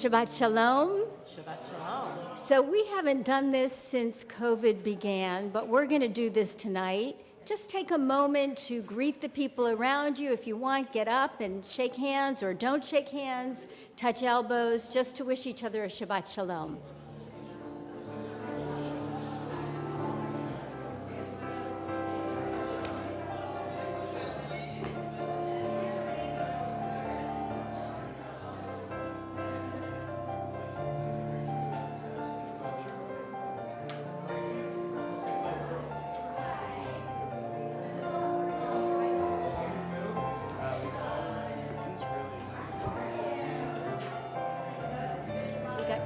Shabbat Shalom. Shabbat Shalom. So we haven't done this since COVID began, but we're going to do this tonight. Just take a moment to greet the people around you. If you want, get up and shake hands, or don't shake hands, touch elbows, just to wish each other a Shabbat Shalom.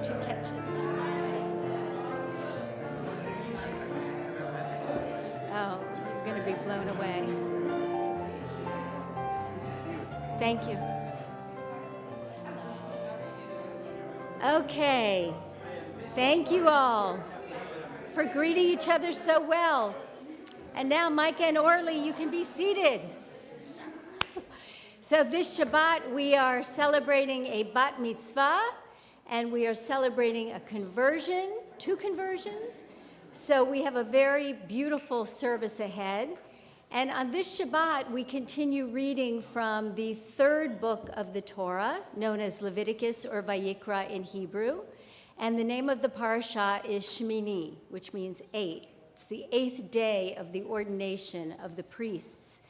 Two catches. Oh, you're going to be blown away. Thank you. Okay. Thank you all for greeting each other so well. And now, Micah and Orly, you can be seated. So this Shabbat, we are celebrating a bat mitzvah, and we are celebrating a conversion, 2 conversions. So we have a very beautiful service ahead. And on this Shabbat, we continue reading from the 3rd book of the Torah, known as Leviticus or Vayikra in Hebrew. And the name of the parasha is Shemini, which means 8. It's the 8th day of the ordination of the priests.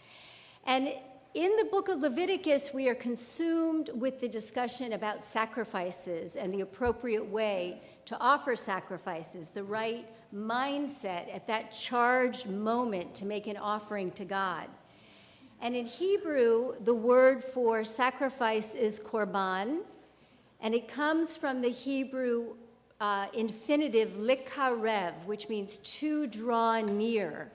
And in the book of Leviticus, we are consumed with the discussion about sacrifices and the appropriate way to offer sacrifices, the right mindset at that charged moment to make an offering to God. And in Hebrew, the word for sacrifice is korban, and it comes from the Hebrew infinitive likarev, which means to draw near.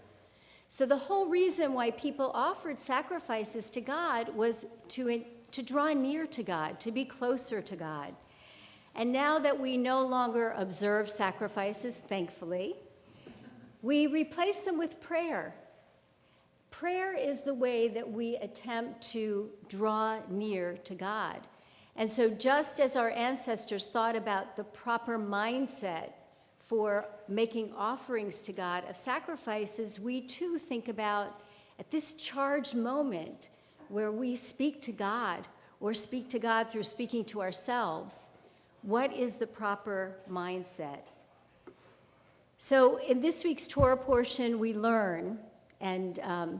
So the whole reason why people offered sacrifices to God was to draw near to God, to be closer to God. And now that we no longer observe sacrifices, thankfully, we replace them with prayer. Prayer is the way that we attempt to draw near to God. And so just as our ancestors thought about the proper mindset for making offerings to God of sacrifices, we too think about at this charged moment where we speak to God or speak to God through speaking to ourselves, what is the proper mindset? So in this week's Torah portion, we learn And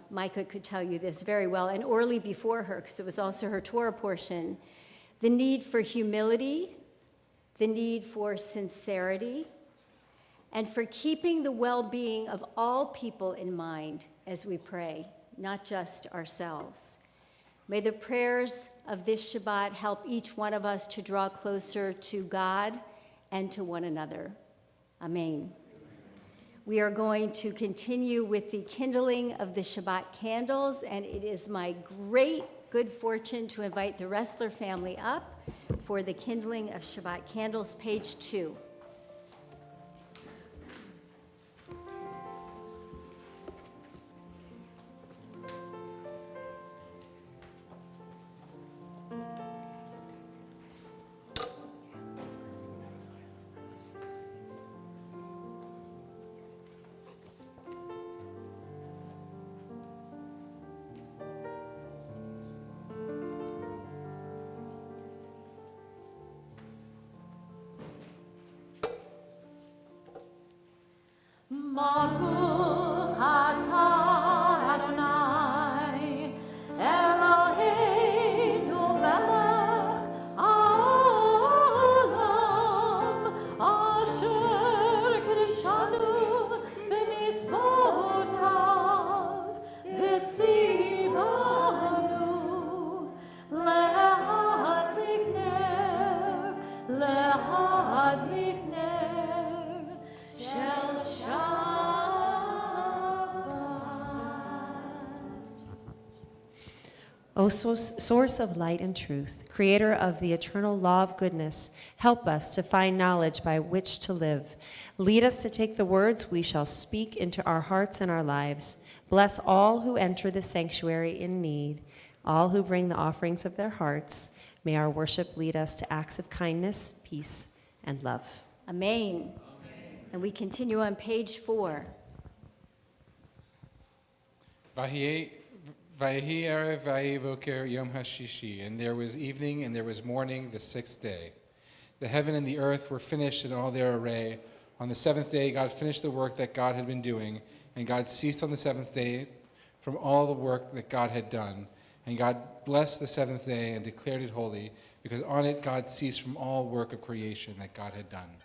Micah could tell you this very well, and Orly before her, because it was also her Torah portion. The need for humility, the need for sincerity, and for keeping the well-being of all people in mind as we pray, not just ourselves. May the prayers of this Shabbat help each one of us to draw closer to God and to one another. Amen. We are going to continue with the kindling of the Shabbat candles, and it is my great good fortune to invite the Ressler family up for the kindling of Shabbat candles, page 2. Baruch atah Adonai, Eloheinu melech haolam, asher kiddushanu b'mitzvotav, v'tzivanu lehadlik ner shel O source of light and truth, creator of the eternal law of goodness, help us to find knowledge by which to live. Lead us to take the words we shall speak into our hearts and our lives. Bless all who enter the sanctuary in need, all who bring the offerings of their hearts. May our worship lead us to acts of kindness, peace, and love. Amen. And we continue on page 4. Vayehi erev vayehi boker yom hashishi, and there was evening and there was morning the 6th day. The heaven and the earth were finished in all their array. On the 7th day God finished the work that God had been doing, and God ceased on the 7th day from all the work that God had done. And God blessed the 7th day and declared it holy, because on it God ceased from all work of creation that God had done.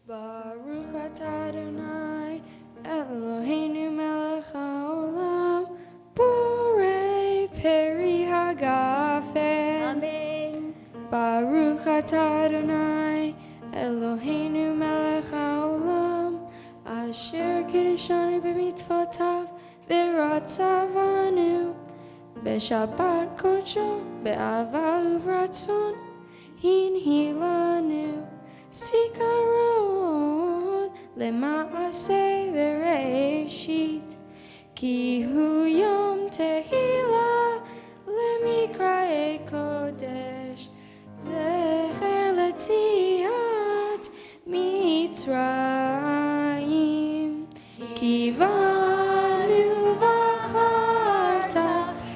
Baruch atah Adonai, Eloheinu melech haolam, borei peri hagafen. Amen. Baruch atah Adonai, Eloheinu melech haolam, asher kiddushanu b'mitzvotav, v'ratzavanu, b'shabbat kodsho, be'ava uvratzon, hinhilanu. Zikaron lema'aseh v'reishit, ki hu yom tehila lemikra'e kodesh, zecher letziat Mitzrayim, ki vanu v'charta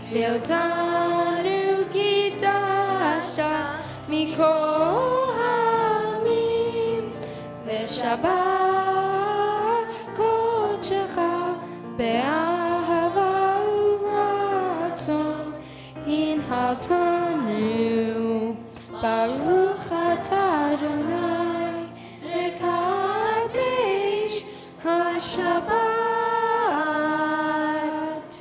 ve'otanu kidashta mikol Shabbat kodecha be'ahava uvratzon hinhaltanu. Baruch atah Adonai mekadesh haShabbat.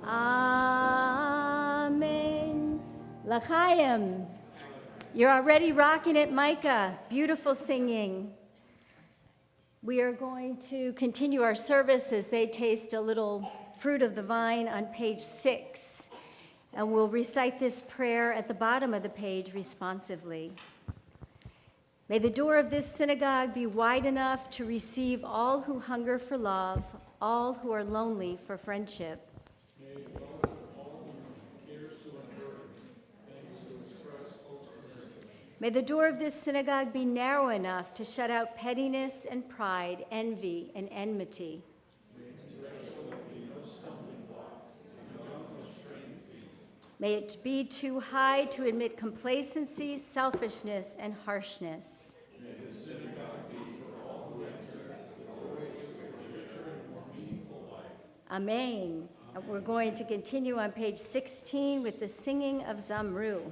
Amen. L'chaim. You're already rocking it, Micah. Beautiful singing. We are going to continue our service as they taste a little fruit of the vine on page 6. And we'll recite this prayer at the bottom of the page responsively. May the door of this synagogue be wide enough to receive all who hunger for love, all who are lonely for friendship. May the door of this synagogue be narrow enough to shut out pettiness and pride, envy and enmity. May it be too high to admit complacency, selfishness, and harshness. Amen. And we're going to continue on page 16 with the singing of Zamru.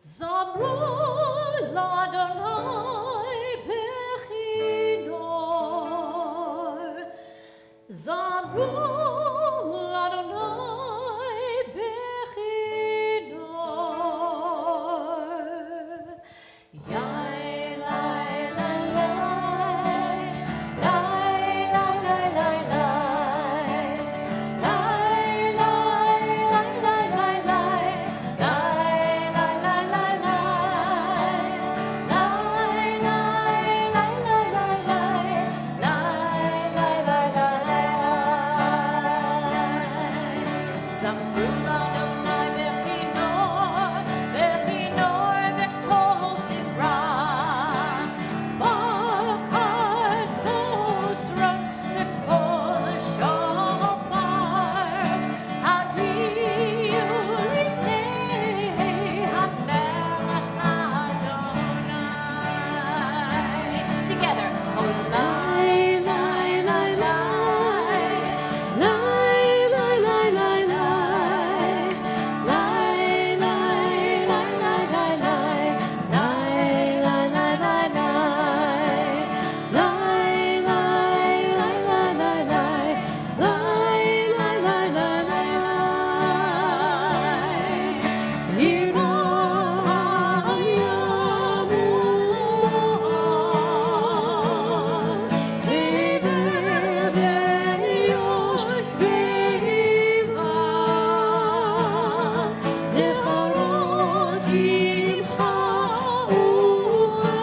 Zamru l'Adonai bechinor. Zamru l'Adonai bechinor. Yai lai lai lai, lai lai lai lai lai, lai lai lai lai lai lai, lai lai lai lai lai, lai lai lai lai lai lai, lai lai lai lai lai. Zamru l'Adonai bechinor, bechinor b'kol sivra. B'chad zotzrot b'kol shofar. Hariu lifnei hamelech Adonai. Together. Oh, lai, lai, lai, lai. Lai, lai, lai, lai, lai. Lai, lai, lai, lai, lai, lai. Lai, lai, lai, lai, lai. Lai, lai, lai, lai, lai, lai. Lai, lai, lai, lai, lai. Yiram yamumon. Tever ve'yosh ve'imcha. Necharot imcha uchachar.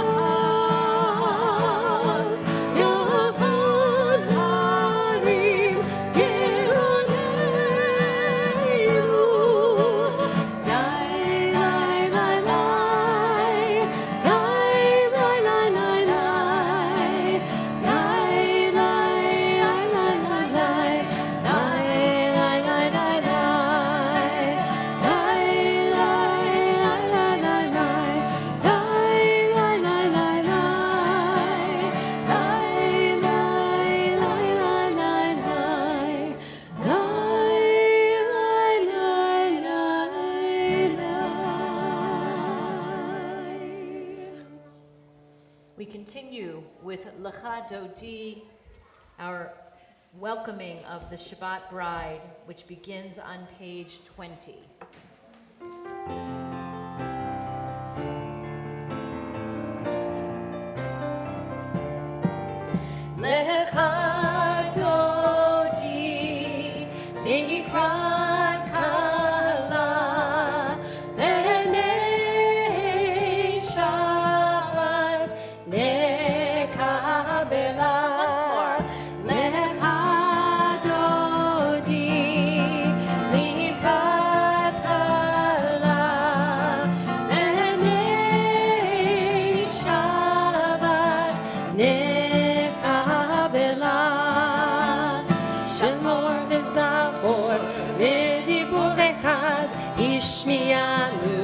Yachad harim geoneinu. Lai, lai, lai, lai. Lai, lai, lai, lai, lai. Lai, lai, lai, lai, lai, lai. Lai, lai, lai, lai, lai. Lai, lai, lai, lai, lai, lai. Lai, lai, lai, lai, lai. Lai, lai, lai, lai, lai, lai. Lai, lai, lai, lai, lai. We continue with Lecha Dodi, our welcoming of the Shabbat bride, which begins on page 20. Lecha Dodi likrat kala b'nei Shabbat nekabela. Lecha Dodi likrat kala b'nei Shabbat nekabela. Shemor v'zachor v'dibur echad ishmianu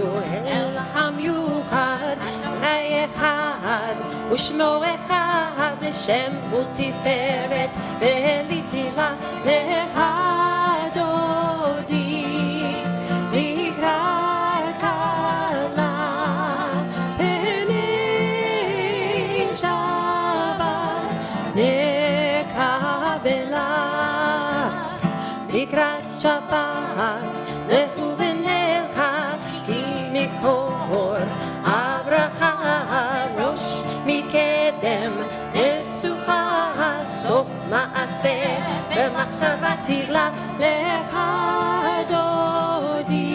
el hamyuchad ha'echad u'shmo echad Shem u'tiferet ve'litila. Lecha Dodi likrat kala b'nei Shabbat nekabela. Likrat Shabbat lechu v'necha ki mikor abracha rosh mikedem nesucha sof ma'aseh v'machshava tila. Lecha Dodi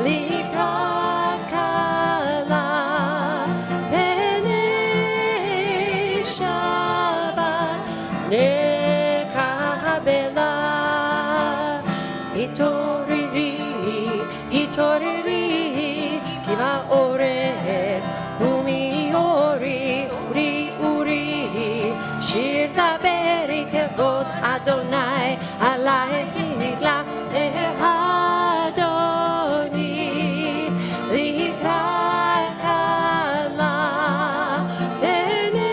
likrat kala b'nei Shabbat nekabela. Hitoriri, hitoriri, ki ba'orech umiori שיר דברי כבוד אדוני, עלייך נגלה אדוני, לקראת כלה בני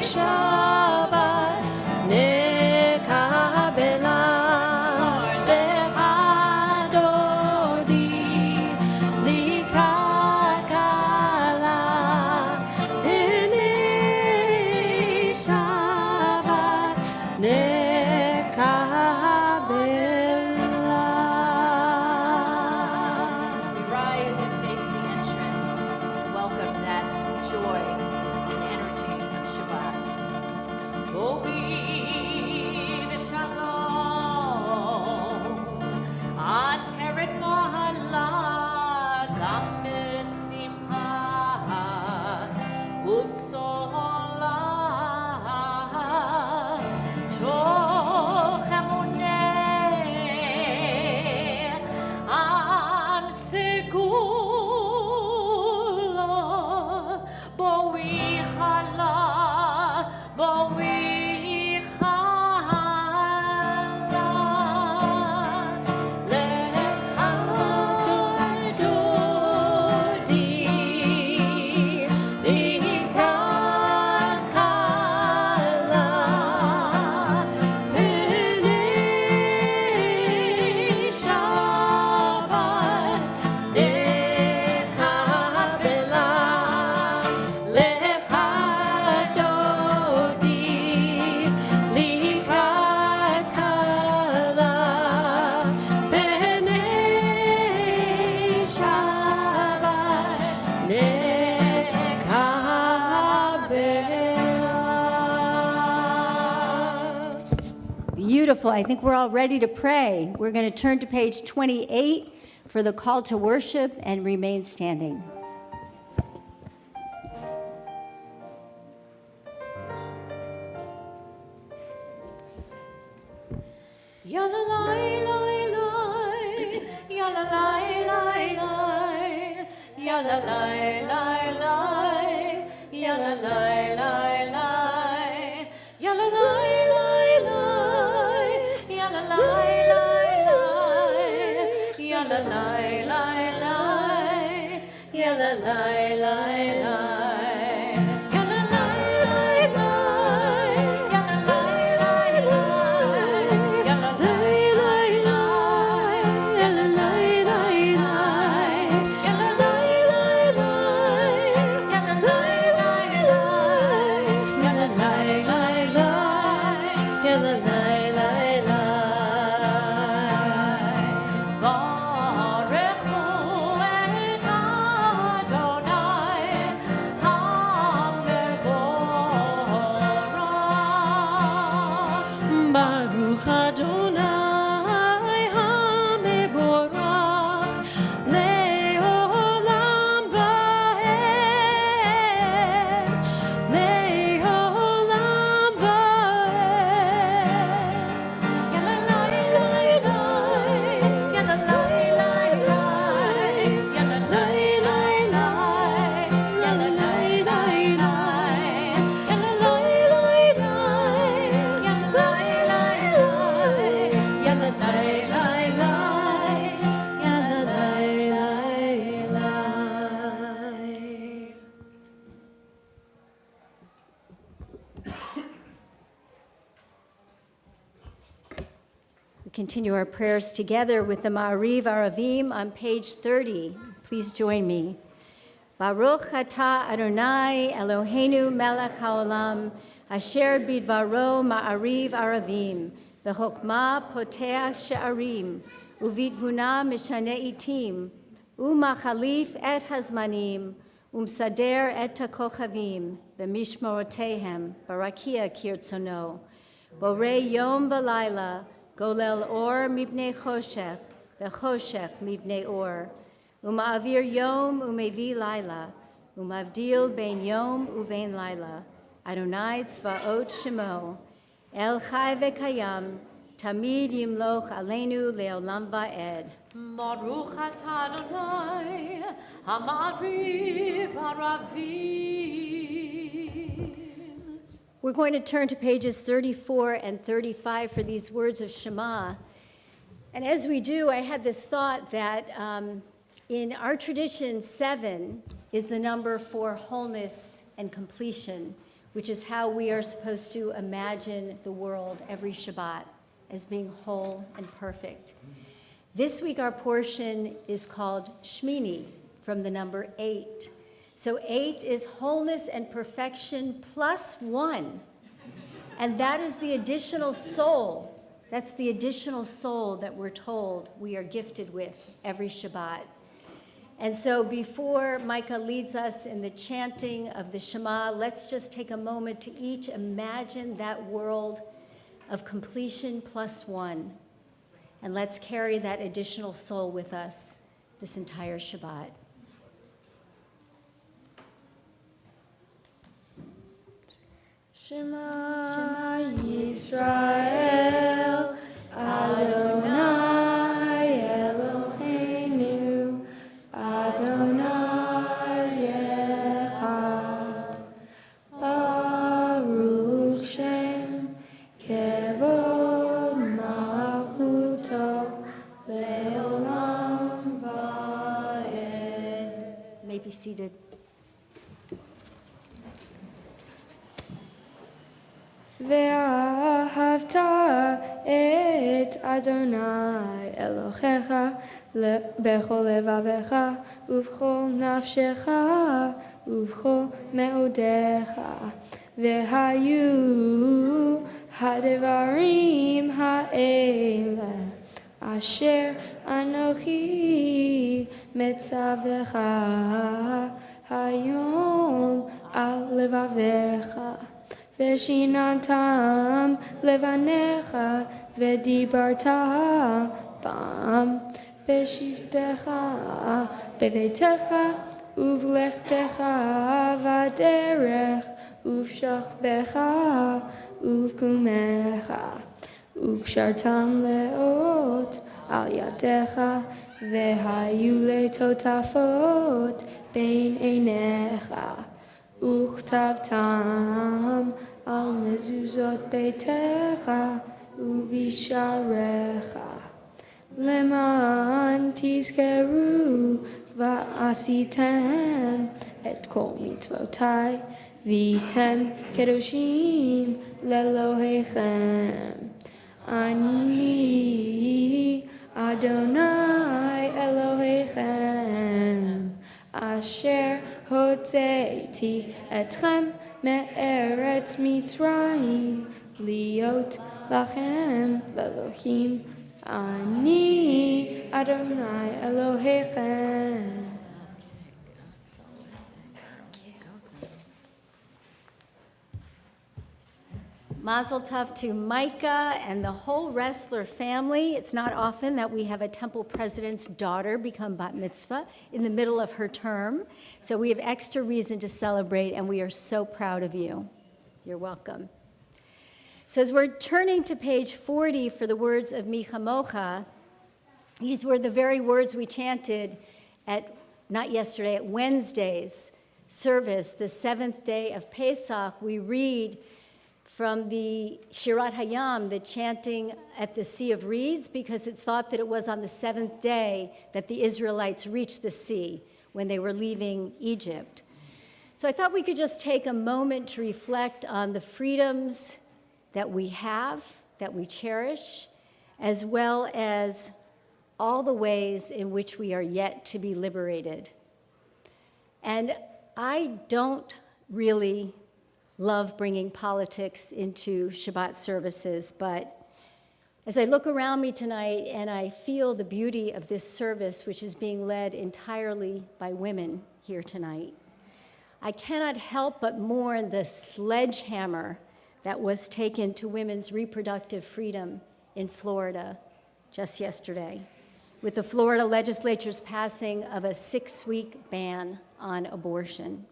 שבת נקבלה. לך אדוני, לקראת כלה בני שבת We rise and face the entrance to welcome that joy and energy of Shabbat. Boi v'shalom, ateret mahala, gam b'simcha, uv'tzola, toch emuneh, am segula, boi chala, boi chala. Beautiful. I think we're all ready to pray. We're going to turn to page 28 for the call to worship and remain standing. Ya la la la la, ya la la la la, ya la la la la, ya la la la la, ya la la la la, ya la la la la, ya la la la la, ya la la la la. Baruch Adonai HaMevorach Le'olam Va'ed, Le'olam Va'ed. Ya la la la la, ya la la la la, ya la la la la, ya la la la la, ya la la la la, ya la la la We continue our prayers together with the Ma'ariv Aravim on page 30. Please join me. Baruch atah Adonai Eloheinu melech haolam, asher bidvaro Ma'ariv Aravim, v'chokma poteach she'arim, uvitvuna mishane itim, umachalif et hazmanim, umsader et hakochavim, v'mishmorotehem, barakia kirtzono, borei yom v'layla, golel or mibnei choshech, v'choshech mibnei or, uma'avir yom umevi laila, umavdil bein yom uvein laila, Adonai tzvaot shemo, El chai v'kayam, tamid yimloch aleinu leolam va'ed. Baruch atah Adonai, Ha'ma'ariv Aravim. We're going to turn to pages 34 and 35 for these words of Shema. And as we do, I had this thought that in our tradition, 7 is the number for wholeness and completion, which is how we are supposed to imagine the world every Shabbat as being whole and perfect. This week, our portion is called Shmini, from the number 8. So 8 is wholeness and perfection plus 1. And that is the additional soul. That's the additional soul that we're told we are gifted with every Shabbat. And so before Micah leads us in the chanting of the Shema, let's just take a moment to each imagine that world of completion plus 1. And let's carry that additional soul with us this entire Shabbat. Shema Yisrael, Adonai Eloheinu, Adonai Echad, Baruch Shem, Kevod Malchuto, Leolam Va'ed. You may be seated. ואהבת את אדוני אלוהיך בכל לבביך ובכל נפשך ובכל מאודיך. והיו הדברים האלה אשר אנוכי מצווך היום על לבביך. ושיננתם לבניך ודיברת בם בשבתך בביתך ובלכתך בדרך ובשוכבך ובקומך וקשרתם לאות על ידיך והיו לטוטפות בין עיניך וכתבתם על מזוזות ביתך ובשעריך למען תזכרו ועשיתם את כל מצוותיי והייתם קדושים לאלוהיכם. אני אדוני אלוהיכם אשר הוצאתי אתכם מארץ מצרים להיות לכם לאלוהים. אני אדוני אלוהיכם. Mazel tov to Micah and the whole Ressler family. It's not often that we have a temple president's daughter become bat mitzvah in the middle of her term. So we have extra reason to celebrate, and we are so proud of you. You're welcome. So as we're turning to page 40 for the words of Mi Chamocha, these were the very words we chanted at, not yesterday, at Wednesday's service, the 7th day of Pesach. We read from the Shirat Hayam, the chanting at the Sea of Reeds, because it's thought that it was on the 7th day that the Israelites reached the sea when they were leaving Egypt. So I thought we could just take a moment to reflect on the freedoms that we have, that we cherish, as well as all the ways in which we are yet to be liberated. And I don't really love bringing politics into Shabbat services, but as I look around me tonight and I feel the beauty of this service, which is being led entirely by women here tonight, I cannot help but mourn the sledgehammer that was taken to women's reproductive freedom in Florida just yesterday, with the Florida legislature's passing of a 6-week ban on abortion.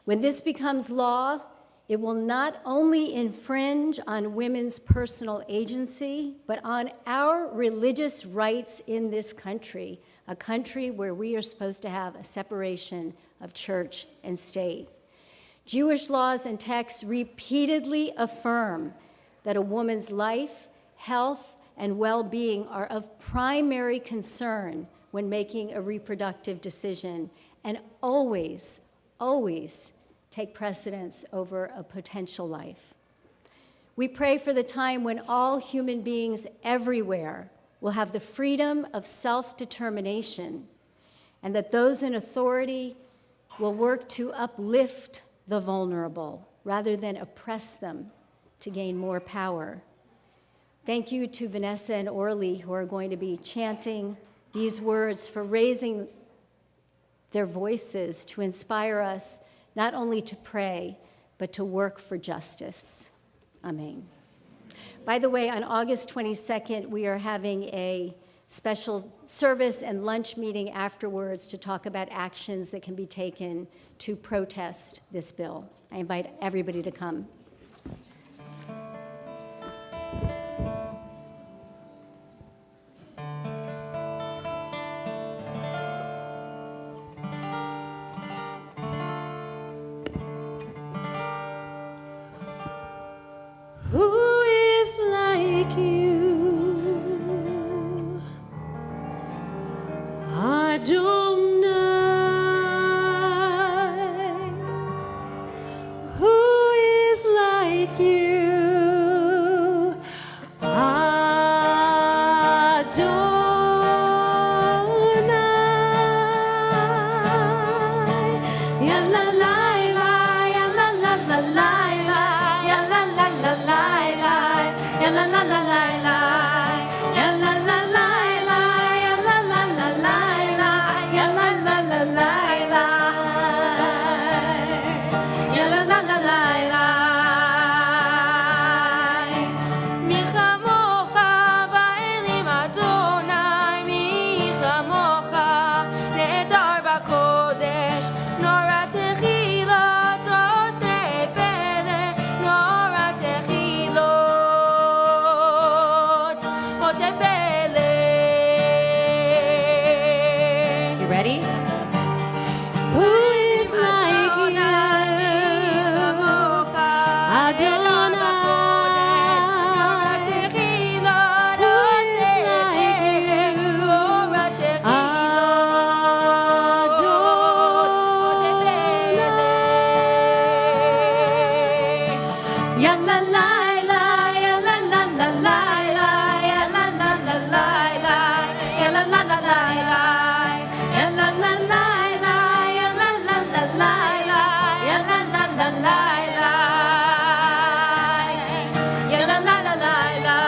When this becomes law, it will not only infringe on women's personal agency, but on our religious rights in this country, a country where we are supposed to have a separation of church and state. Jewish laws and texts repeatedly affirm that a woman's life, health, and well-being are of primary concern when making a reproductive decision, and always, always take precedence over a potential life. We pray for the time when all human beings everywhere will have the freedom of self-determination, and that those in authority will work to uplift the vulnerable rather than oppress them to gain more power. Thank you to Vanessa and Orly, who are going to be chanting these words, for raising their voices to inspire us not only to pray, but to work for justice. Amen. By the way, on August 22nd, we are having a special service and lunch meeting afterwards to talk about actions that can be taken to protest this bill. I invite everybody to come. Who is like you? Adonai. Who is like you? Adonai. Ya la la la, ya la la la la, ya la la la la, ya la la la la, ya la la la la, ya la la la la, ya la la la la, ya la la la la. Mi chamocha ba'elim Adonai, mi chamocha nehedar b'kodesh, nora techilot oseh pele, nora techilot oseh pele. You ready? Who is like you? Adonai. Who is like you? Adonai. Ya la la la, ya la la la la, ya la la la la, ya la la la la, ya la la la la, ya la la la la, ya la la la la, ya la la la la.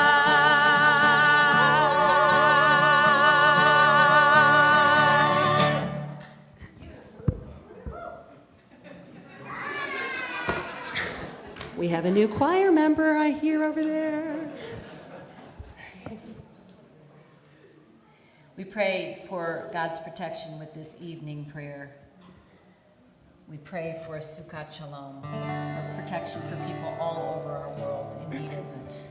We have a new choir member I hear over there. We pray for God's protection with this evening prayer. We pray for a Sukkot Shalom, for protection for people all over our world in need of it.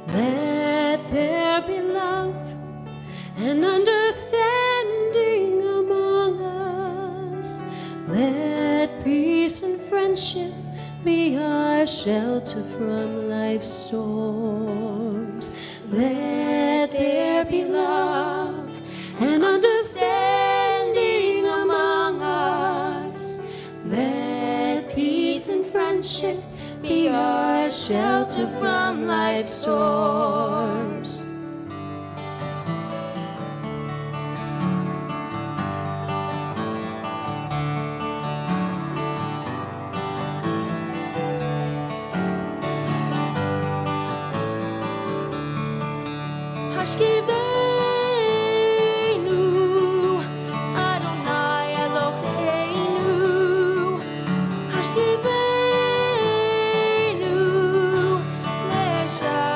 Let there be love and understanding among us. Let peace and friendship be our shelter from life's storms. Let there be love and understanding among us. Let peace and friendship be our shelter from life's storms. Hashkivenu, Adonai Eloheinu. Hashkivenu, Leshalom.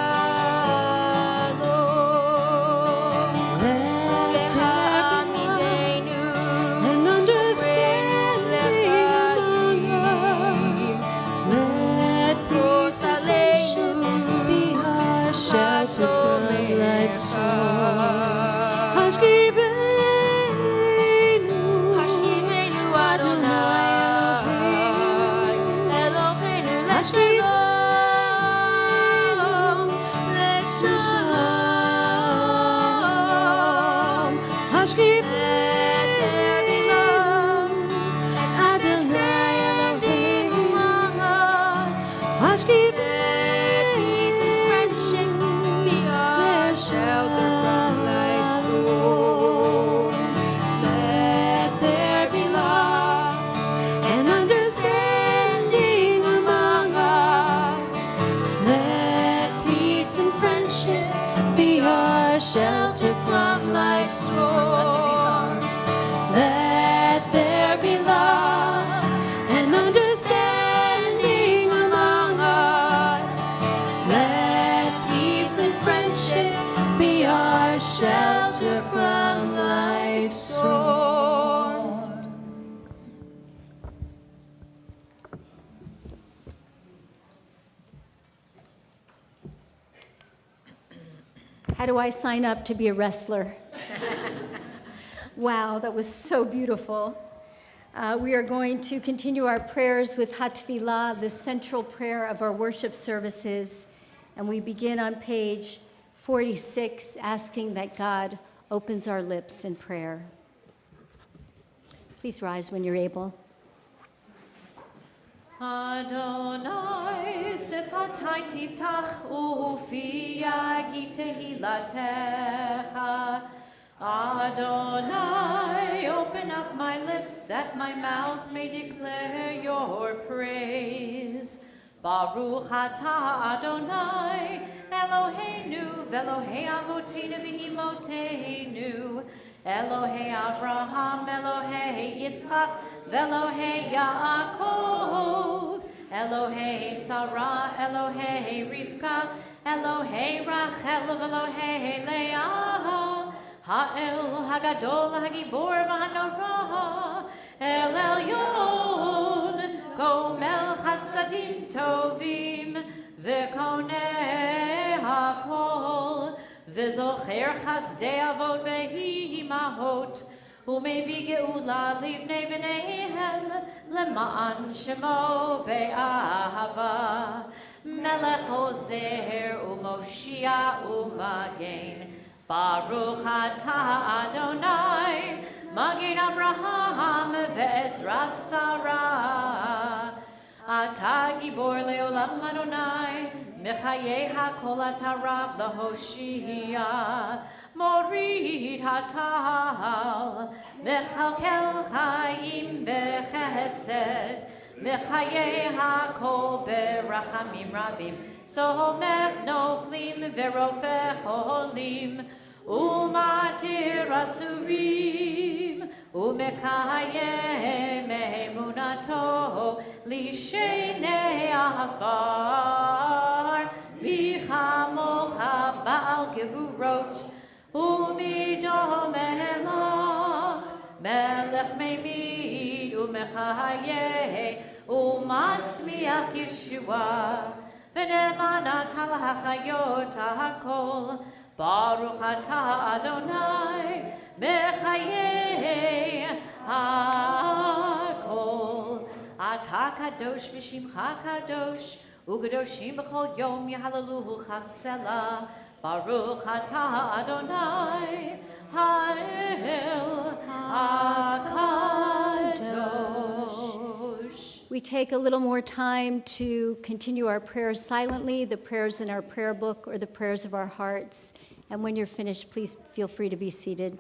peace and friendship be our shelter from life's storm. Let there be love and understanding among us. Let peace and friendship be our shelter from life's storms. Let there be love and understanding among us. Let peace and friendship be our shelter from life's storms. How do I sign up to be a wrestler? Wow, that was so beautiful. We are going to continue our prayers with Hatfilah, the central prayer of our worship services. And we begin on page 46, asking that God opens our lips in prayer. Please rise when you're able. Adonai, sifatai tiftach ufi yagi tehilatecha. Adonai, open up my lips that my mouth may declare your praise. Baruch atah Adonai, Eloheinu, velohei avoteinu v'imotenu, Elohei Avraham, Elohei Yitzchak, velohei Yaakov, Elohei Sarah, Elohei Rivka, Elohei Rachel, velohei Leah, Ha'el Hagadol Hagibor v'Hanora, El Elyon, Gomel Chasadim Tovim, V'konei Hakol, V'zocher Chasdei Avot V'imahot, U'mevi Geula Livnei V'neihem, Lema'an Shemo Be'ahava, Melech Ozer U'Moshia U'Magen, Baruch atah Adonai, Magen Avraham ve'ezrat Sarah. Atah gibor leolam Adonai, Mechayei hakol atarav lahoshia. Morid hatal, Mechalkel chayim bechesed, Mechayei hakol berachamim rabim. Somech noflim verofech holim, umatir asurim, umekayem emunato, lishenei afar, vichamocha baal gevurot, umidom elach, melech meimid, umechayeh, umatzmiach Yeshua. V'nemanat ha'chayot ha'kol, Baruch atah Adonai, mechayei ha'kol. Atah kadosh v'shimcha kadosh, u'kadoshim b'chol yom yahalaluhu chasela. Baruch atah Adonai, ha'el ha'kadosh. We take a little more time to continue our prayers silently, the prayers in our prayer book or the prayers of our hearts. And when you're finished, please feel free to be seated.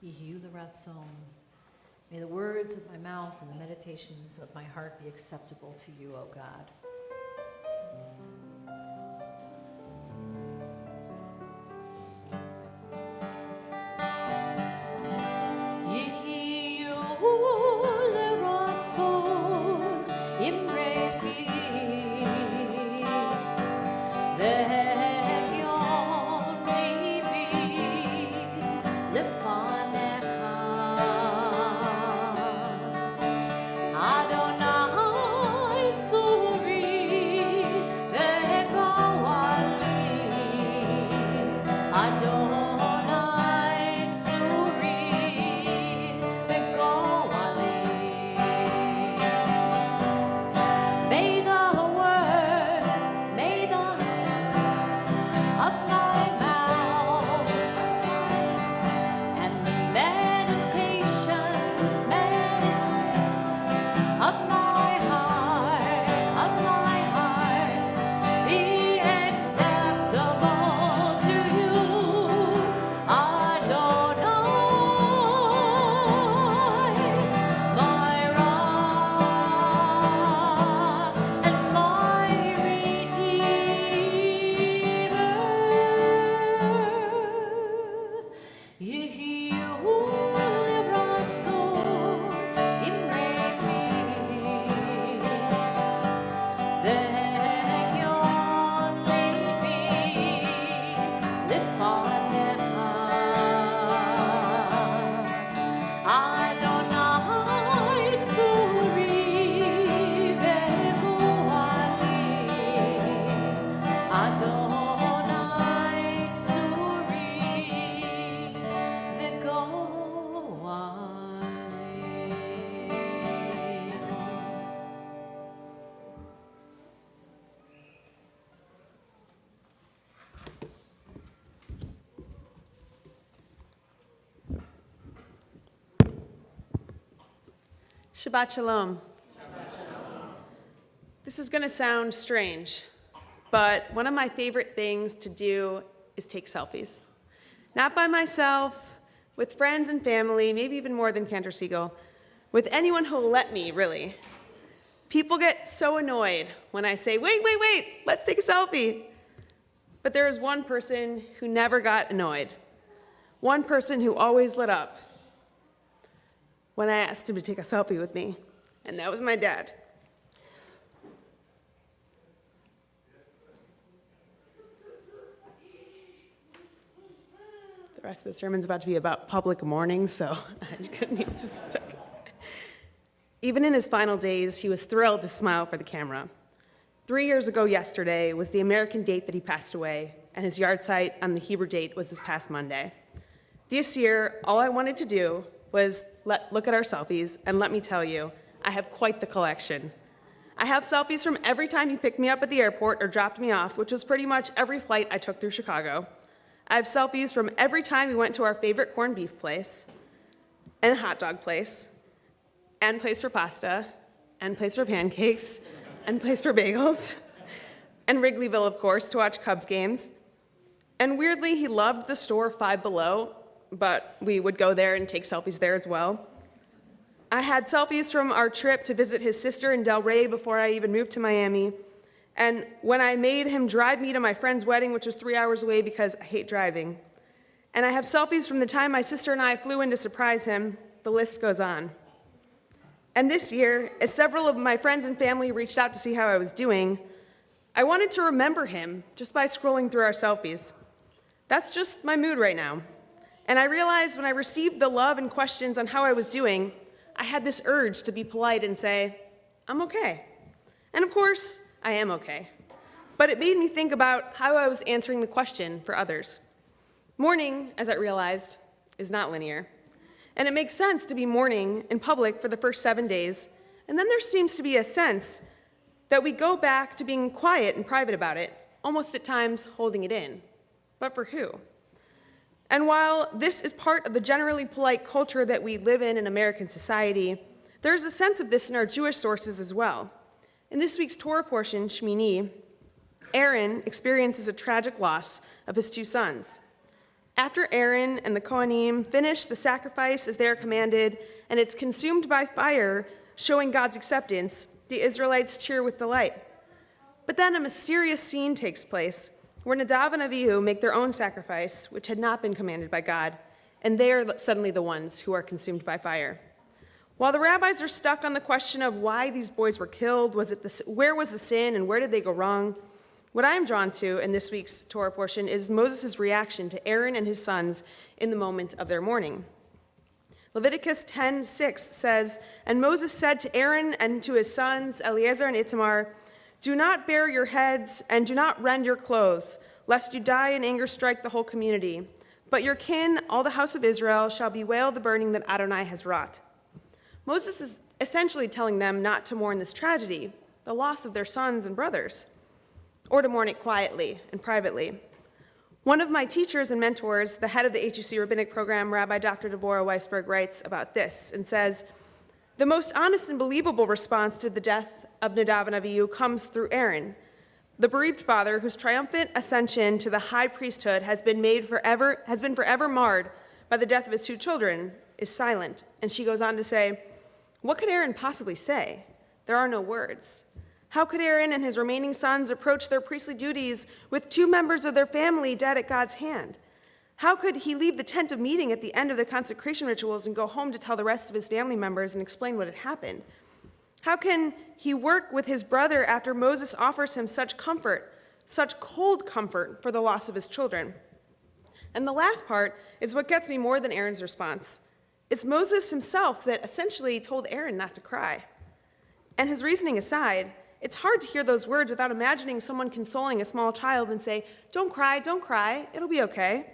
Yehiu l'ratzon, May the words of my mouth and the meditations of my heart be acceptable to you, O God. Shabbat Shalom. This is going to sound strange, but one of my favorite things to do is take selfies. Not by myself, with friends and family, maybe even more than Cantor Siegel, with anyone who will let me, really. People get so annoyed when I say, wait, let's take a selfie. But there is one person who never got annoyed. One person who always lit up when I asked him to take a selfie with me, and that was my dad. The rest of the sermon's about to be about public mourning, so I just need just a second. Even in his final days, he was thrilled to smile for the camera. 3 years ago yesterday was the American date that he passed away, and his yahrzeit on the Hebrew date was this past Monday. This year, all I wanted to do was look at our selfies, and let me tell you, I have quite the collection. I have selfies from every time he picked me up at the airport or dropped me off, which was pretty much every flight I took through Chicago. I have selfies from every time we went to our favorite corned beef place, and hot dog place, and place for pasta, and place for pancakes, and place for bagels, and Wrigleyville, of course, to watch Cubs games. And weirdly, he loved the store Five Below, but we would go there and take selfies there as well. I had selfies from our trip to visit his sister in Delray before I even moved to Miami. And when I made him drive me to my friend's wedding, which was 3 hours away because I hate driving. And I have selfies from the time my sister and I flew in to surprise him. The list goes on. And this year, as several of my friends and family reached out to see how I was doing, I wanted to remember him just by scrolling through our selfies. That's just my mood right now. And I realized when I received the love and questions on how I was doing, I had this urge to be polite and say, I'm okay. And of course, I am okay. But it made me think about how I was answering the question for others. Mourning, as I realized, is not linear. And it makes sense to be mourning in public for the first 7 days, and then there seems to be a sense that we go back to being quiet and private about it, almost at times holding it in. But for who? And while this is part of the generally polite culture that we live in American society, there is a sense of this in our Jewish sources as well. In this week's Torah portion, Shmini, Aaron experiences a tragic loss of his 2 sons. After Aaron and the Kohanim finish the sacrifice as they are commanded, and it's consumed by fire, showing God's acceptance, the Israelites cheer with delight. But then a mysterious scene takes place where Nadav and Avihu make their own sacrifice, which had not been commanded by God, and they are suddenly the ones who are consumed by fire. While the rabbis are stuck on the question of why these boys were killed, where was the sin and where did they go wrong, what I am drawn to in this week's Torah portion is Moses' reaction to Aaron and his sons in the moment of their mourning. Leviticus 10:6 says, "And Moses said to Aaron and to his sons, Eleazar and Itamar, 'Do not bare your heads and do not rend your clothes, lest you die and anger strike the whole community. But your kin, all the house of Israel, shall bewail the burning that Adonai has wrought.'" Moses is essentially telling them not to mourn this tragedy, the loss of their sons and brothers, or to mourn it quietly and privately. One of my teachers and mentors, the head of the HUC Rabbinic Program, Rabbi Dr. Devorah Weisberg, writes about this and says, "The most honest and believable response to the death of Nadav and Avihu comes through Aaron. The bereaved father, whose triumphant ascension to the high priesthood has been forever marred by the death of his two children, is silent." And she goes on to say, "What could Aaron possibly say? There are no words. How could Aaron and his remaining sons approach their priestly duties with two members of their family dead at God's hand? How could he leave the tent of meeting at the end of the consecration rituals and go home to tell the rest of his family members and explain what had happened? How can he work with his brother after Moses offers him such comfort, such cold comfort for the loss of his children?" And the last part is what gets me more than Aaron's response. It's Moses himself that essentially told Aaron not to cry. And his reasoning aside, it's hard to hear those words without imagining someone consoling a small child and say, don't cry, it'll be okay."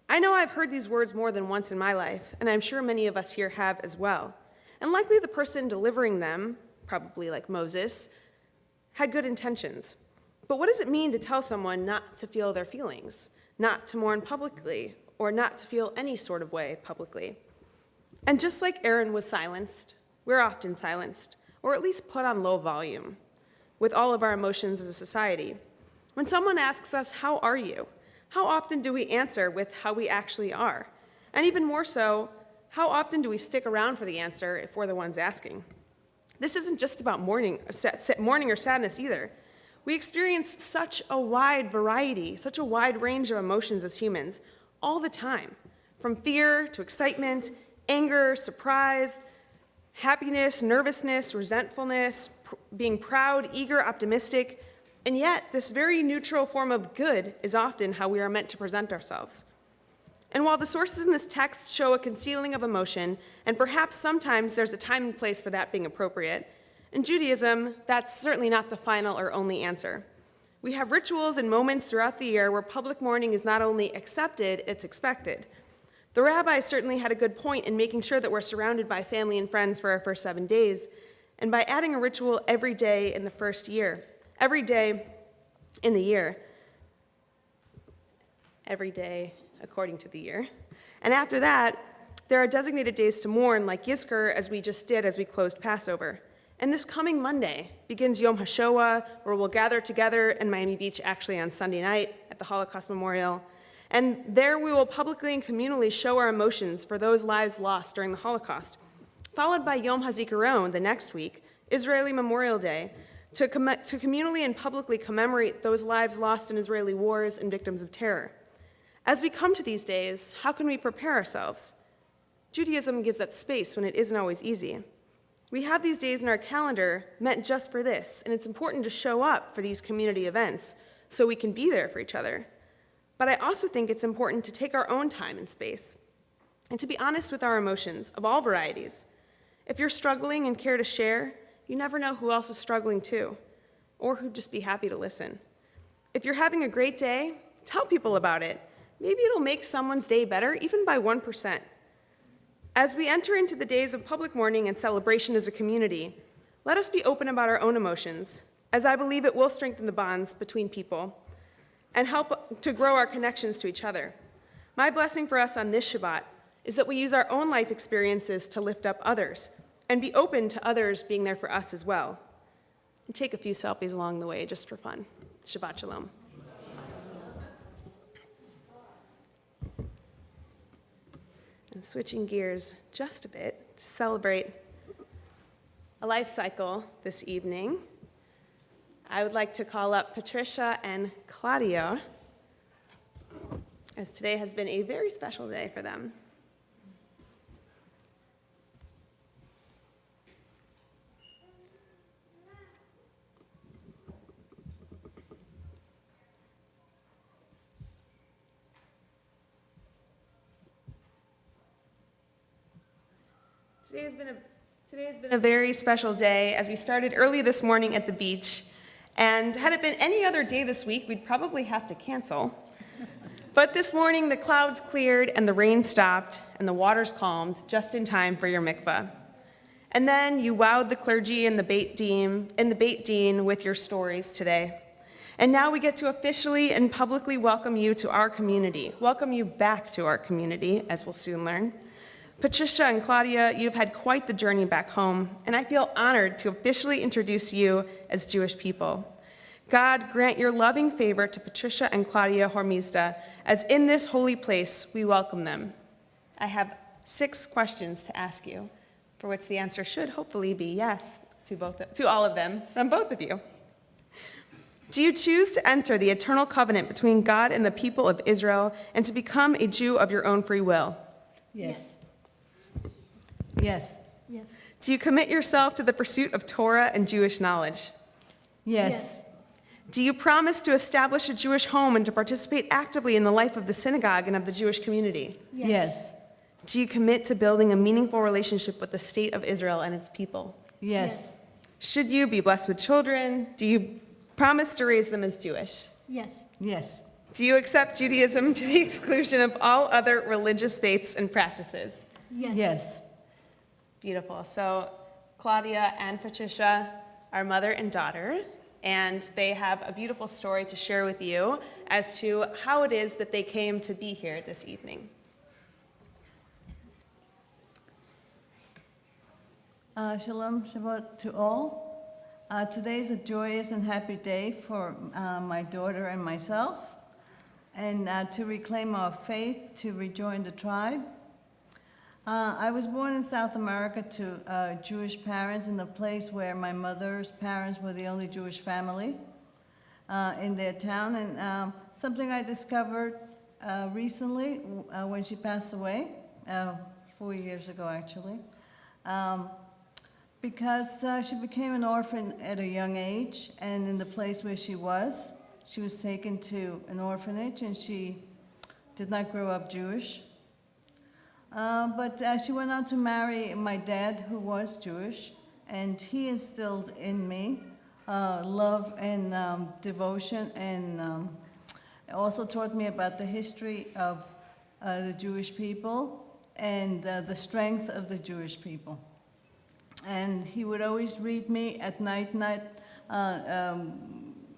I know I've heard these words more than once in my life, and I'm sure many of us here have as well. And likely the person delivering them, probably like Moses, had good intentions. But what does it mean to tell someone not to feel their feelings, not to mourn publicly, or not to feel any sort of way publicly? And just like Aaron was silenced, we're often silenced, or at least put on low volume with all of our emotions as a society. When someone asks us, "How are you?" how often do we answer with how we actually are? And even more so, how often do we stick around for the answer if we're the ones asking? This isn't just about mourning or sadness either. We experience such a wide variety, such a wide range of emotions as humans all the time, from fear to excitement, anger, surprise, happiness, nervousness, resentfulness, being proud, eager, optimistic, and yet this very neutral form of good is often how we are meant to present ourselves. And while the sources in this text show a concealing of emotion, and perhaps sometimes there's a time and place for that being appropriate, in Judaism, that's certainly not the final or only answer. We have rituals and moments throughout the year where public mourning is not only accepted, it's expected. The rabbis certainly had a good point in making sure that we're surrounded by family and friends for our first 7 days, and by adding a ritual every day in the first year, every day in the year, every day according to the year. And after that, there are designated days to mourn, like Yizkor, as we just did as we closed Passover. And this coming Monday begins Yom HaShoah, where we'll gather together in Miami Beach, actually on Sunday night at the Holocaust Memorial. And there we will publicly and communally show our emotions for those lives lost during the Holocaust, followed by Yom HaZikaron the next week, Israeli Memorial Day, to communally and publicly commemorate those lives lost in Israeli wars and victims of terror. As we come to these days, how can we prepare ourselves? Judaism gives that space when it isn't always easy. We have these days in our calendar meant just for this, and it's important to show up for these community events so we can be there for each other. But I also think it's important to take our own time and space, and to be honest with our emotions of all varieties. If you're struggling and care to share, you never know who else is struggling too, or who'd just be happy to listen. If you're having a great day, tell people about it. Maybe it'll make someone's day better, even by 1%. As we enter into the days of public mourning and celebration as a community, let us be open about our own emotions, as I believe it will strengthen the bonds between people and help to grow our connections to each other. My blessing for us on this Shabbat is that we use our own life experiences to lift up others and be open to others being there for us as well. And take a few selfies along the way just for fun. Shabbat Shalom. And switching gears just a bit to celebrate a life cycle this evening, I would like to call up Patricia and Claudia, as today has been a very special day for them. Today has been a very special day as we started early this morning at the beach. And had it been any other day this week, we'd probably have to cancel. But this morning, the clouds cleared and the rain stopped and the waters calmed just in time for your mikvah. And then you wowed the clergy and the Beit Din with your stories today. And now we get to officially and publicly welcome you to our community, welcome you back to our community, as we'll soon learn. Patricia and Claudia, you've had quite the journey back home, and I feel honored to officially introduce you as Jewish people. God grant your loving favor to Patricia and Claudia Hormizda, as in this holy place we welcome them. I have 6 questions to ask you, for which the answer should hopefully be yes to all of them from both of you. Do you choose to enter the eternal covenant between God and the people of Israel and to become a Jew of your own free will? Yes. Yes. Yes. Do you commit yourself to the pursuit of Torah and Jewish knowledge? Yes. Do you promise to establish a Jewish home and to participate actively in the life of the synagogue and of the Jewish community? Yes. Do you commit to building a meaningful relationship with the state of Israel and its people? Yes. Should you be blessed with children, do you promise to raise them as Jewish? Yes. Yes. Do you accept Judaism to the exclusion of all other religious faiths and practices? Yes. Yes. Beautiful. So Claudia and Patricia are mother and daughter, and they have a beautiful story to share with you as to how it is that they came to be here this evening. Shalom, Shabbat to all. Today is a joyous and happy day for my daughter and myself, and to reclaim our faith, to rejoin the tribe. I was born in South America to Jewish parents in a place where my mother's parents were the only Jewish family in their town, and something I discovered recently when she passed away, 4 years ago actually, because she became an orphan at a young age, and in the place where she was taken to an orphanage, and she did not grow up Jewish. But she went on to marry my dad, who was Jewish, and he instilled in me love and devotion, and also taught me about the history of the Jewish people and the strength of the Jewish people. And he would always read me at night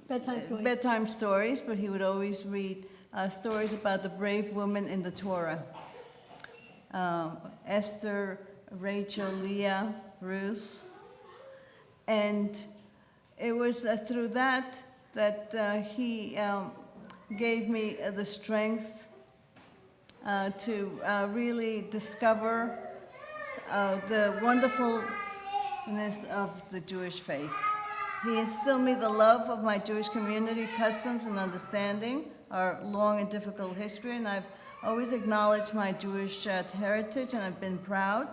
bedtime stories, but he would always read stories about the brave women in the Torah. Esther, Rachel, Leah, Ruth. And it was through that he gave me the strength to really discover the wonderfulness of the Jewish faith. He instilled me the love of my Jewish community, customs, and understanding our long and difficult history, and I've always acknowledged my Jewish heritage, and I've been proud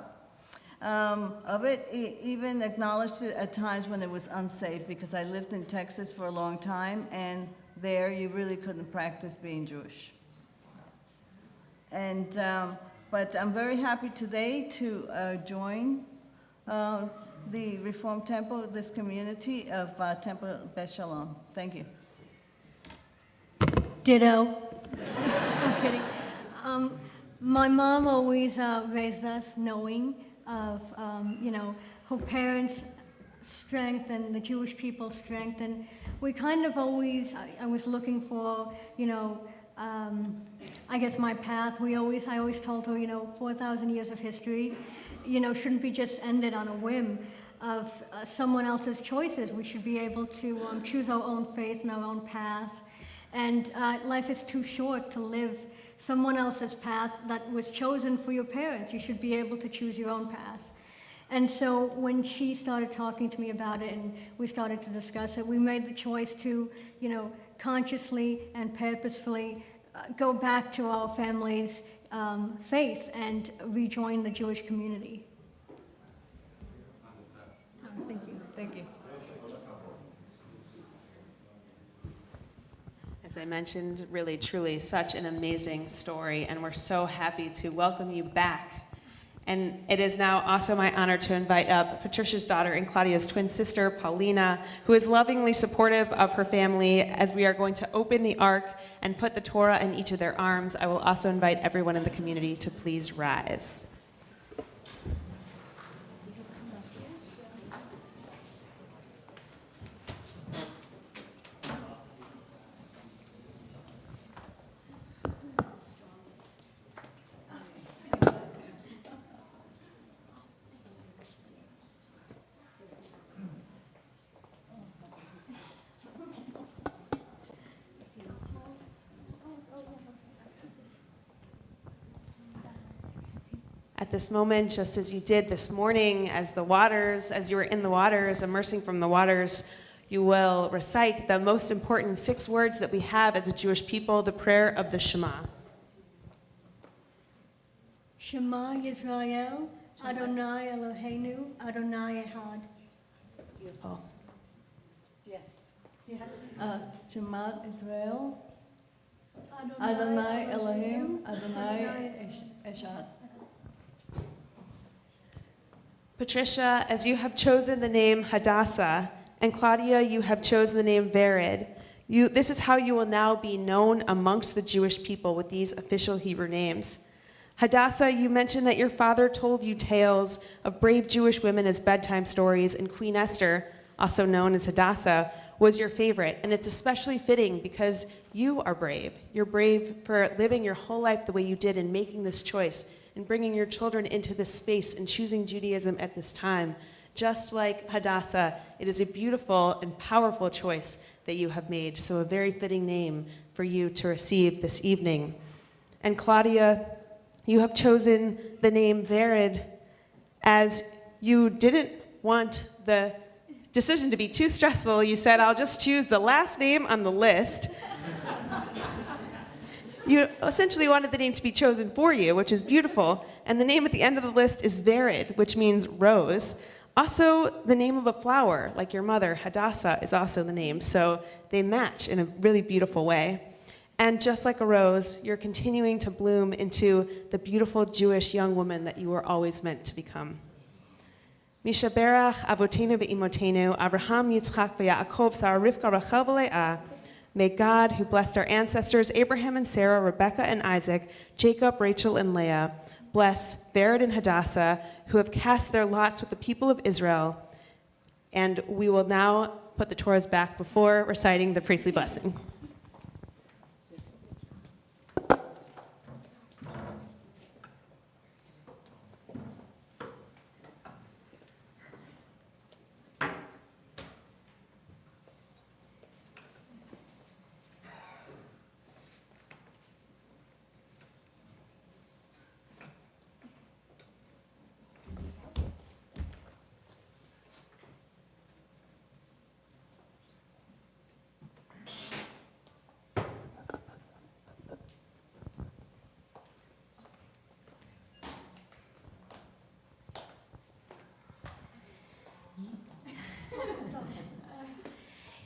of it, even acknowledged it at times when it was unsafe, because I lived in Texas for a long time, and there you really couldn't practice being Jewish. And but I'm very happy today to join the Reformed Temple, this community of Temple Beth Shalom. Thank you. Ditto. I'm kidding. My mom always raised us knowing of, her parents' strength and the Jewish people's strength, and we kind of always, I was looking for, I guess my path. I always told her, 4,000 years of history, shouldn't be just ended on a whim of someone else's choices. We should be able to choose our own faith and our own path. And life is too short to live someone else's path that was chosen for your parents. You should be able to choose your own path. And so when she started talking to me about it and we started to discuss it, we made the choice to, consciously and purposefully go back to our family's faith and rejoin the Jewish community. Thank you. Thank you. As I mentioned, really, truly, such an amazing story, and we're so happy to welcome you back. And it is now also my honor to invite up Patricia's daughter and Claudia's twin sister, Paulina, who is lovingly supportive of her family as we are going to open the ark and put the Torah in each of their arms. I will also invite everyone in the community to please rise. At this moment, just as you did this morning, as you were in the waters, immersing from the waters, you will recite the most important 6 words that we have as a Jewish people, the prayer of the Shema. Shema Yisrael, Adonai Eloheinu, Adonai Echad. Beautiful. Yes. Shema Israel, Adonai Elohim, Adonai Echad. Patricia, as you have chosen the name Hadassah, and Claudia, you have chosen the name Vered, this is how you will now be known amongst the Jewish people with these official Hebrew names. Hadassah, you mentioned that your father told you tales of brave Jewish women as bedtime stories, and Queen Esther, also known as Hadassah, was your favorite. And it's especially fitting because you are brave. You're brave for living your whole life the way you did and making this choice and bringing your children into this space and choosing Judaism at this time. Just like Hadassah, it is a beautiful and powerful choice that you have made, so a very fitting name for you to receive this evening. And Claudia, you have chosen the name Vered as you didn't want the decision to be too stressful. You said, I'll just choose the last name on the list. You essentially wanted the name to be chosen for you, which is beautiful. And the name at the end of the list is Vered, which means rose. Also, the name of a flower, like your mother, Hadassah, is also the name. So they match in a really beautiful way. And just like a rose, you're continuing to bloom into the beautiful Jewish young woman that you were always meant to become. Mishaberach avotenu ve'imotenu, Abraham, Yitzchak, ve'Yaakov, Sarah, Rivka, Rachel, ve'Leah. May God, who blessed our ancestors, Abraham and Sarah, Rebekah and Isaac, Jacob, Rachel, and Leah, bless Vered and Hadassah, who have cast their lots with the people of Israel. And we will now put the Torahs back before reciting the priestly blessing.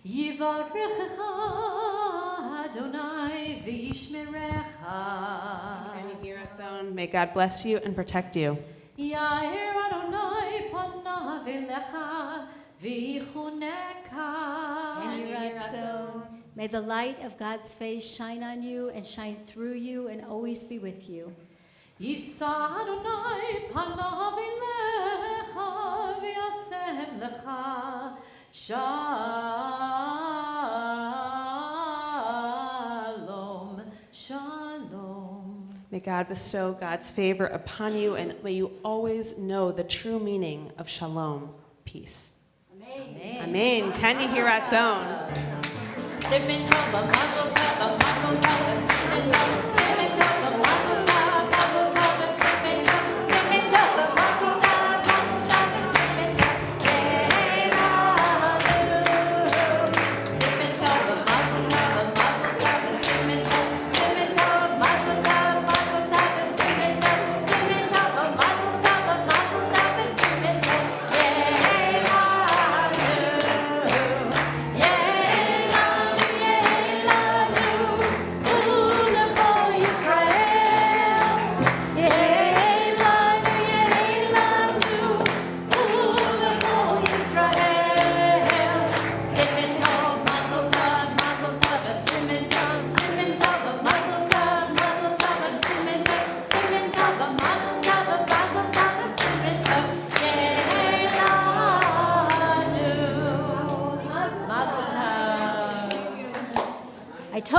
Yivarechecha Adonai v'yishmerecha. Can you hear its own? May God bless you and protect you. Yair Adonai panav elecha v'yichuneka. And Yiratzon, may the light of God's face shine on you and shine through you and always be with you. Yisa Adonai panav elecha v'yasem lecha. Shalom, shalom. May God bestow God's favor upon you, and may you always know the true meaning of shalom, peace. Amen. Amen. Can you hear its own? Simmen tova, mazel tova, mazel tova, simmen tova,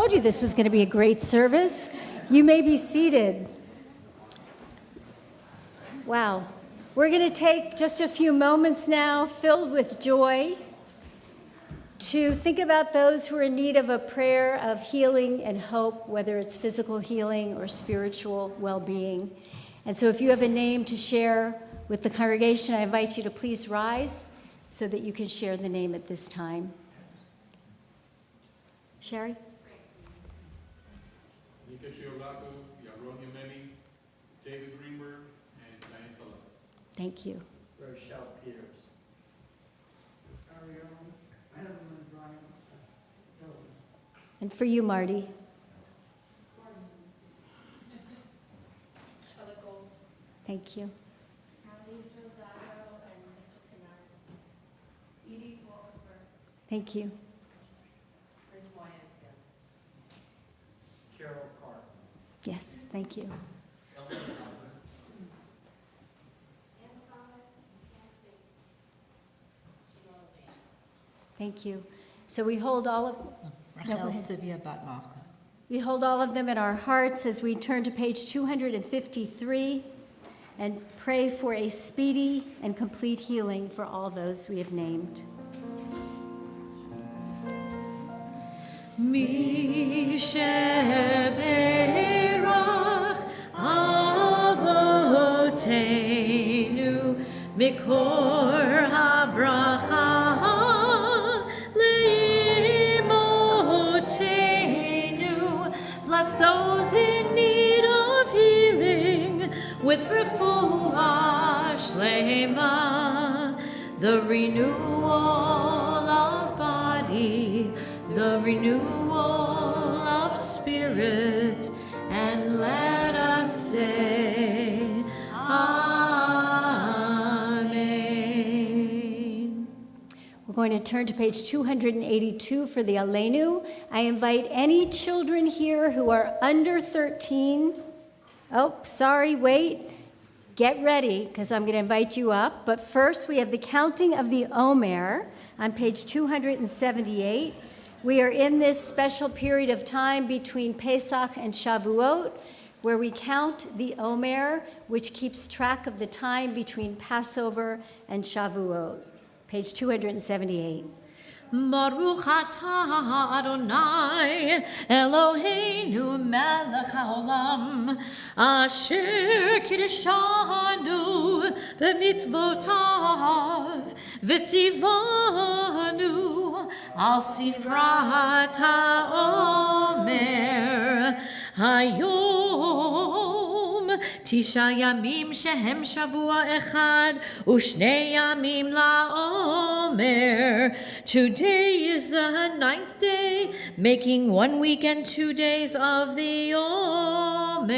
told you this was going to be a great service. You may be seated. Wow. We're going to take just a few moments now, filled with joy, to think about those who are in need of a prayer of healing and hope, whether it's physical healing or spiritual well-being. And so if you have a name to share with the congregation, I invite you to please rise so that you can share the name at this time. Sherry? Nika Shiolaku, Yaron Yemeni, David Greenberg, and Diane Phillip. Thank you. Rochelle Peters. And for you, Marty. Thank you. Thank you. Carol Carr. Yes, thank you. Thank you. So we hold all of No, go ahead. Sivia Batmach. We hold all of them in our hearts as we turn to page 253 and pray for a speedy and complete healing for all those we have named. Misheberach Avotenu Mikor HaBracha Leimotenu. Bless those in need of healing with refuah shlema, the renewal of body, the renewal of spirit, and let us say, Amen. We're going to turn to page 282 for the Aleinu. I invite any children here who are under 13. Oh, sorry, wait. Get ready, because I'm going to invite you up. But first, we have the counting of the Omer on page 278. We are in this special period of time between Pesach and Shavuot, where we count the Omer, which keeps track of the time between Passover and Shavuot. Page 278. Baruch atah Adonai Eloheinu melech haolam asher kiddushanu b'mitzvotav v'tzivanu al sifrat haomer hayom Tisha yamim shehem shavua echad u'shnei yamim la'omer. Today is the 9th day, making 1 week and 2 days of the Omer.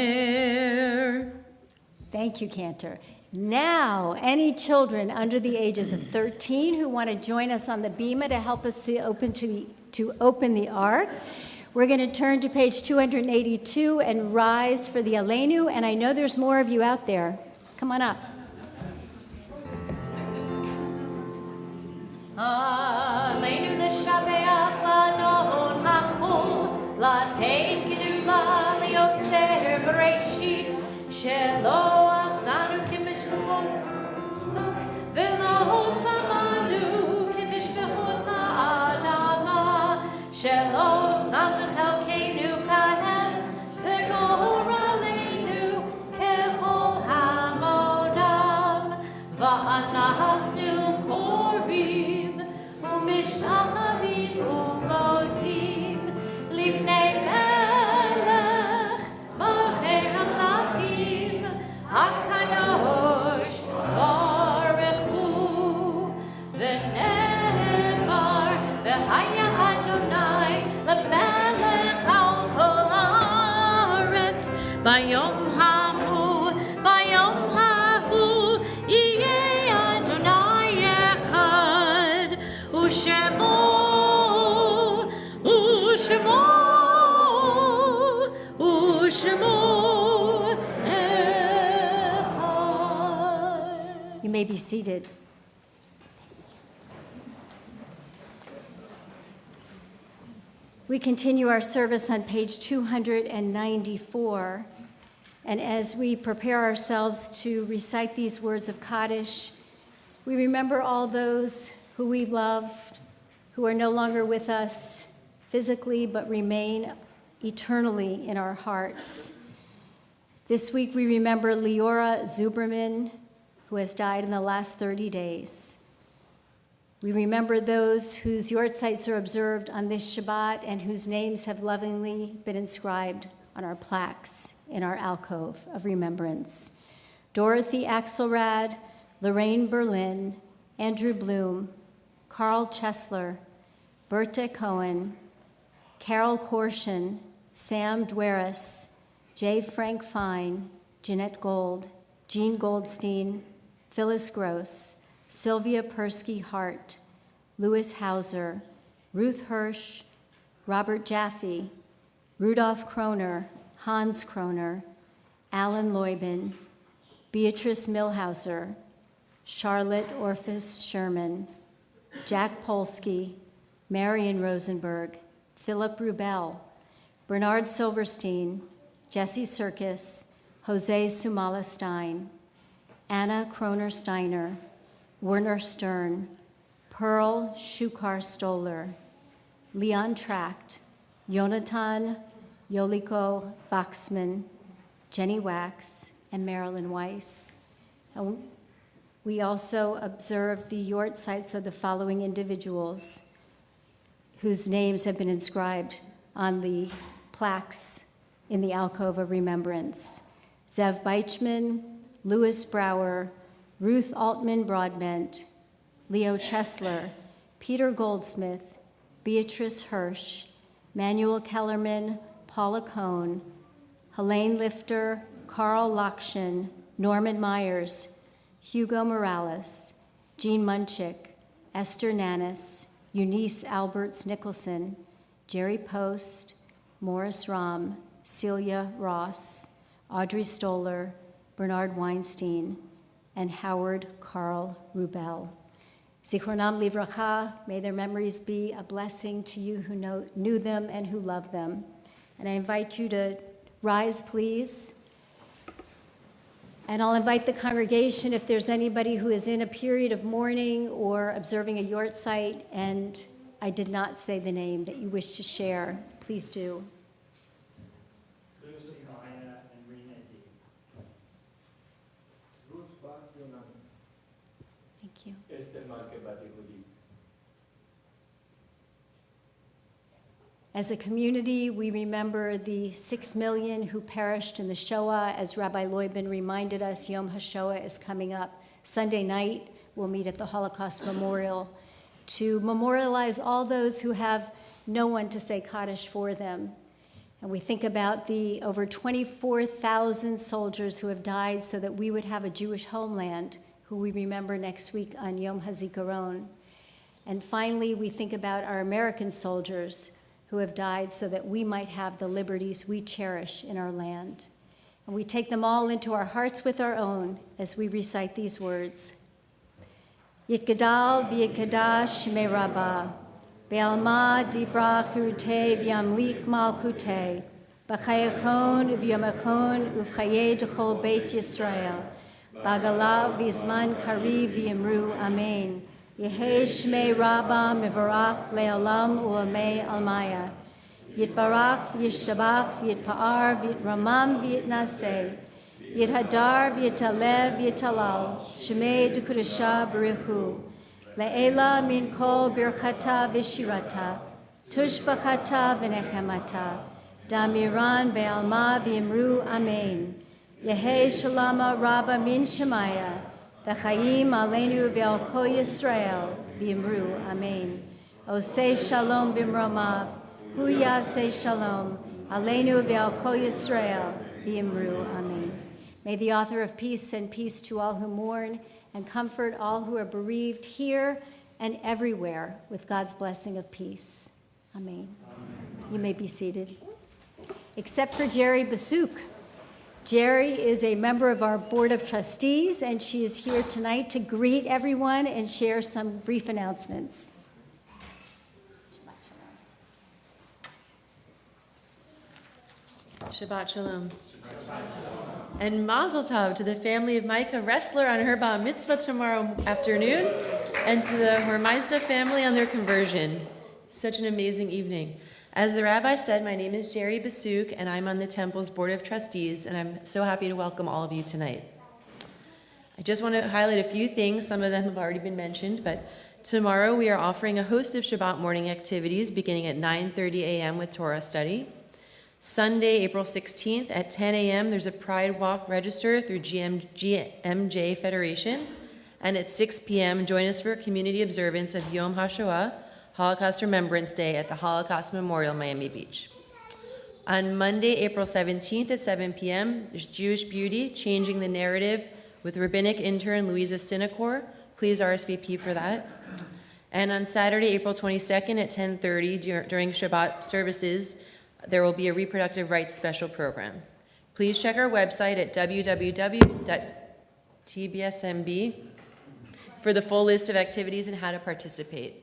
Thank you, Cantor. Now, any children under the ages of 13 who want to join us on the bima to help us to open the ark, we're going to turn to page 282 and rise for the Aleinu, and I know there's more of you out there. Come on up. Aleinu l'shabeach l'adon hakol l'tein gedula liotzer bereshit shelo asanu kimishpachot v'lo samanu kimishpachot ha'adama shelo sanu chelkeinu kahen v'gor aleinu kechol hamonam va'anachnu korim u'mishtachavim u'modim livnei melech malchei hamlachim hakadosh baruch hu v'ne'emar v'haya Adonai lemelech al kol haaretz bayom hahu yeh Adonai echad u'shemo echad. You may be seated. We continue our service on page 294. And as we prepare ourselves to recite these words of Kaddish, we remember all those who we loved, who are no longer with us physically, but remain eternally in our hearts. This week we remember Leora Zuberman, who has died in the last 30 days. We remember those whose yortzites are observed on this Shabbat and whose names have lovingly been inscribed on our plaques in our alcove of remembrance. Dorothy Axelrad, Lorraine Berlin, Andrew Bloom, Carl Chesler, Berta Cohen, Carol Korshin, Sam Dweris, J. Frank Fine, Jeanette Gold, Jean Goldstein, Phyllis Gross, Sylvia Persky Hart, Louis Hauser, Ruth Hirsch, Robert Jaffe, Rudolph Kroner, Hans Kroner, Alan Leubin, Beatrice Milhauser, Charlotte Orphis Sherman, Jack Polsky, Marion Rosenberg, Philip Rubel, Bernard Silverstein, Jesse Serkis, Jose Sumala Stein, Anna Kroner Steiner, Werner Stern, Pearl Shukar Stoller, Leon Tracht, Jonathan Yoliko Waxman, Jenny Wax, and Marilyn Weiss. And we also observe the yortzites of the following individuals whose names have been inscribed on the plaques in the alcove of remembrance. Zev Beichman, Louis Brower, Ruth Altman Broadbent, Leo Chesler, Peter Goldsmith, Beatrice Hirsch, Manuel Kellerman, Paula Cohn, Helene Lifter, Carl Lakshin, Norman Myers, Hugo Morales, Jean Munchik, Esther Nannis, Eunice Alberts Nicholson, Jerry Post, Morris Rahm, Celia Ross, Audrey Stoller, Bernard Weinstein, and Howard Carl Rubel. Zichronam livracha, may their memories be a blessing to you who knew them and who love them. And I invite you to rise, please. And I'll invite the congregation, if there's anybody who is in a period of mourning or observing a yortzeit, and I did not say the name that you wish to share, please do. Thank you. As a community, we remember the 6 million who perished in the Shoah. As Rabbi Leubin reminded us, Yom HaShoah is coming up. Sunday night, we'll meet at the Holocaust Memorial to memorialize all those who have no one to say Kaddish for them. And we think about the over 24,000 soldiers who have died so that we would have a Jewish homeland, who we remember next week on Yom HaZikaron. And finally, we think about our American soldiers who have died so that we might have the liberties we cherish in our land. And we take them all into our hearts with our own as we recite these words. Yitgadal v'yitgadash shmei Rabbah, be'alma divrach hirutei v'yamlik malchutei, b'chayachon v'yamachon uv'chayei d'chol beit Yisrael, b'agala v'zman kariv v'yimru amen. Yehei Shmei Rabbah Mevarach Le'olam U'amei Almaya. Yitbarach v'yishabach v'yitpa'ar v'yitramam v'yitnaseh. Yithadar v'yitalev v'yitalal. Shmei D'Kudasha B'richu. Le'ela min kol birchata v'shirata. Tushbachata v'nechemata. Damiran be'alma v'yimru amen. Yehei Shalama Rabbah min Shemaya. V'chaim aleinu ve'al kol Yisrael v'yimru amen. Osei shalom b'mromav, hu yaseh shalom, aleinu ve'al kol Yisrael v'yimru amen. May the author of peace send peace to all who mourn and comfort all who are bereaved here and everywhere with God's blessing of peace. Amen. You may be seated. Except for Jerry Basuk. Jerry is a member of our Board of Trustees, and she is here tonight to greet everyone and share some brief announcements. Shabbat Shalom. And Mazel Tov to the family of Micah Ressler on her bar mitzvah tomorrow afternoon, and to the Hormeizda family on their conversion. Such an amazing evening. As the rabbi said, my name is Jerry Basuk, and I'm on the Temple's Board of Trustees, and I'm so happy to welcome all of you tonight. I just want to highlight a few things. Some of them have already been mentioned, but tomorrow we are offering a host of Shabbat morning activities beginning at 9:30 a.m. with Torah study. Sunday, April 16th at 10 a.m., there's a Pride Walk register through GMJ Federation. And at 6 p.m., join us for a community observance of Yom HaShoah, Holocaust Remembrance Day at the Holocaust Memorial, Miami Beach. On Monday, April 17th at 7 p.m., there's Jewish Beauty, Changing the Narrative with rabbinic intern Louisa Sinacor. Please RSVP for that. And on Saturday, April 22nd at 10:30 during Shabbat services, there will be a reproductive rights special program. Please check our website at www.tbsmb for the full list of activities and how to participate.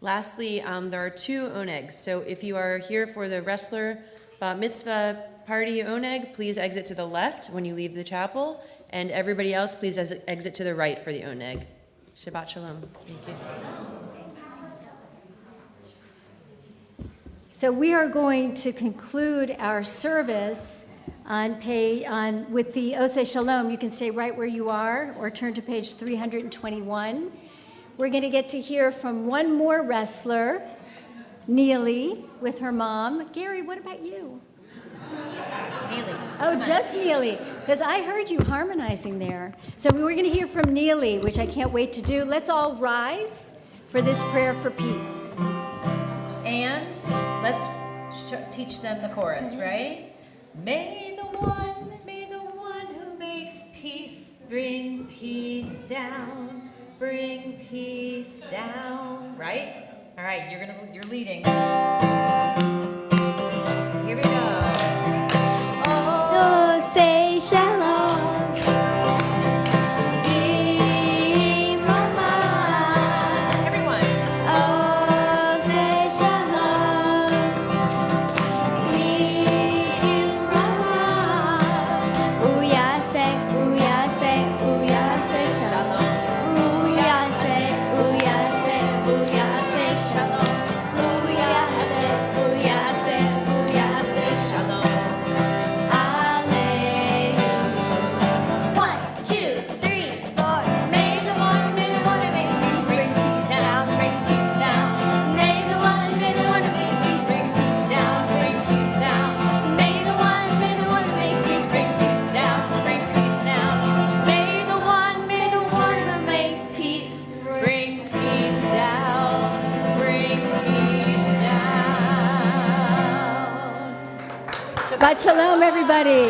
Lastly, there are 2 onegs. So if you are here for the Ressler Bat Mitzvah party oneg, please exit to the left when you leave the chapel, and everybody else, please exit to the right for the oneg. Shabbat Shalom. Thank you. So we are going to conclude our service with the Oseh Shalom. You can stay right where you are or turn to page 321. We're going to get to hear from one more wrestler, Neely, with her mom. Gary, what about you? Neely. Oh, just Neely, because I heard you harmonizing there. So we're going to hear from Neely, which I can't wait to do. Let's all rise for this prayer for peace. And let's teach them the chorus, right? May the one who makes peace bring peace down, right? All right, you're leading. Here we go. Oh, say shalom. Everyone. Oh, say shalom. Uyase, uyase, uyase shalom. Uyase, uyase, uyase shalom. Uyase, uyase, uyase shalom. Alleluia. 1, 2, 3, 4. May the one who makes peace bring peace down, bring peace down. May the one who makes peace bring peace down, bring peace down. May the one who makes peace bring peace down, bring peace down. May the one who makes peace Bring peace down, bring peace down. Shabbat Shalom, everybody.